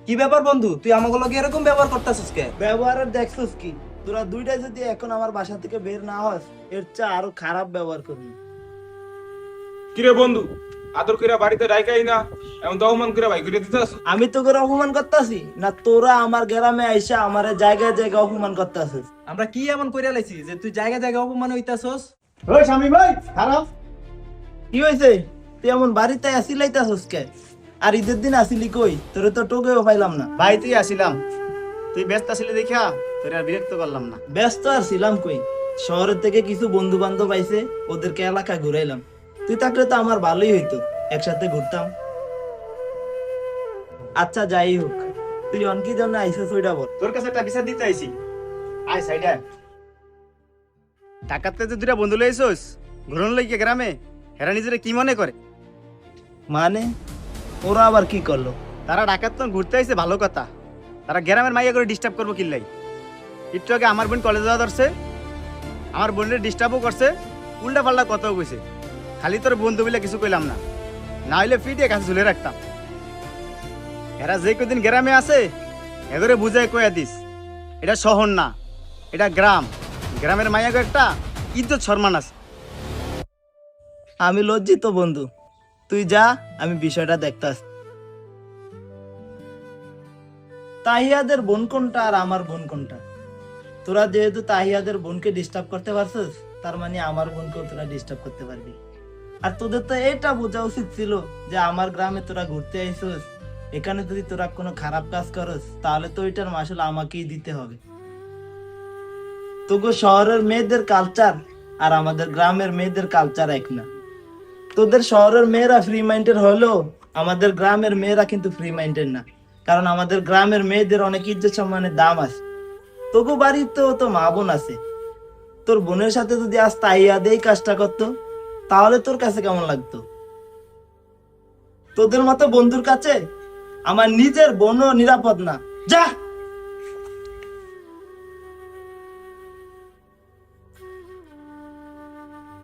কি ব্যাপার বন্ধু, তুই আমাকে লগে এরকম ব্যবহার করতেছিস কে? ব্যবহারের দেখছিস কি? তোরা দুইটাই যদি এখন আমার বাসা থেকে বের না হস, এর চেয়ে আরো খারাপ ব্যবহার করবি। কিরে বন্ধু, আদর কইরা বাড়িতে ডাইকাই না, এমন দহমান করে ভাই করে দিতেছ। আমি তো করে অপমান করতেছি না, তোরা আমার গ্রামে আইসা আমার জায়গায় জায়গায় অপমান করতেছিস। আমরা কি এমন কইরা লাইছি যে তুই জায়গা জায়গা অপমান হইতাছস? ওই স্বামী ভাই খারাপ। কি হয়েছে? তুই এমন বাড়িতে আসিলাইতাছিস কে? আর ঈদের দিন আসিলি কই? তোরে তো টোকেও পাইলাম না। বাড়িতেই আসিলাম, তুই ব্যস্ত আসলে দেখা তোর আর বিরক্ত করলাম না। ব্যস্ত আর ছিলাম কই? শহরের থেকে কিছু বন্ধু বান্ধব আইছে, ওদেরকে এলাকা ঘুরাইলাম। তুই থাকলে তো আমার ভালোই হইতো, একসাথে ঘুরতাম। আচ্ছা যাই হোক, তুই অনকি জন্য আইসিস ওইটা বল। তোর কাছে একটা বিচার দিতে আইছি, আয় সাইডে আয়। ঢাকাতে যে দুটা বন্ধু লইছস ঘুরন লইকে গ্রামে, হেরা নিজেরা কি মনে করে? মানে ওরা আবার কি করলো? তারা ঢাকার তো ঘুরতে আইছে ভালো কথা, তারা গ্রামের মাইয়া করে ডিস্টার্ব করবো কিল্লাই। একটু আগে আমার বোন কলেজে যাওয়া ধরছে, আমার বোনের ডিস্টার্বও করছে, উল্টা পাল্টা কথাও কইছে। খালি তোর বন্ধু বলে কিছু কইলাম না, না হইলে ফিটিয়ে কাছে ঝুলে রাখতাম। এরা যে কদিন গ্রামে আছে এগরে বুঝাই কইয়া দিস, এটা শহর না, এটা গ্রাম। গ্রামের মাইয়াকে একটা ইজ্জত সম্মান আছে। আমি লজ্জিত বন্ধু, তুই যা, আমি বিষয়টা দেখতাস। তাহিয়াদের বোন কোনটা আর আমার বোন কোনটা? তোরা যেহেতু তাহিয়াদের বোনকে ডিস্টার্ব করতে পারছিস, তার মানে আমার বোনকেও তোরা ডিস্টার্ব করতে পারবি। আর তোদের তো এটা বোঝা উচিত ছিল যে আমার গ্রামে তোরা ঘুরতে আইছিস, এখানে যদি তোরা কোনো খারাপ কাজ করস তাহলে তো ওইটার মাসুল আমাকেই দিতে হবে। তোগো শহরের মেয়েদের কালচার আর আমাদের গ্রামের মেয়েদের কালচার এক না। তোদের শহরের মেয়েরা ফ্রি মাইন্ডেড হলেও আমাদের গ্রামের মেয়েরা কিন্তু ফ্রি মাইন্ডেড না, কারণ আমাদের গ্রামের মেয়েদের অনেক ইজ্জত সম্মানের দাম আছে। তোগো বাড়িতেও তো মা বোন আছে, তোর বোনের সাথে যদি আজ তাইয়াদেই কাজটা করতো তাহলে তোর কাছে কেমন লাগতো? তোদের মতো বন্ধুর কাছে আমার নিজের বোনও নিরাপদ না। যা।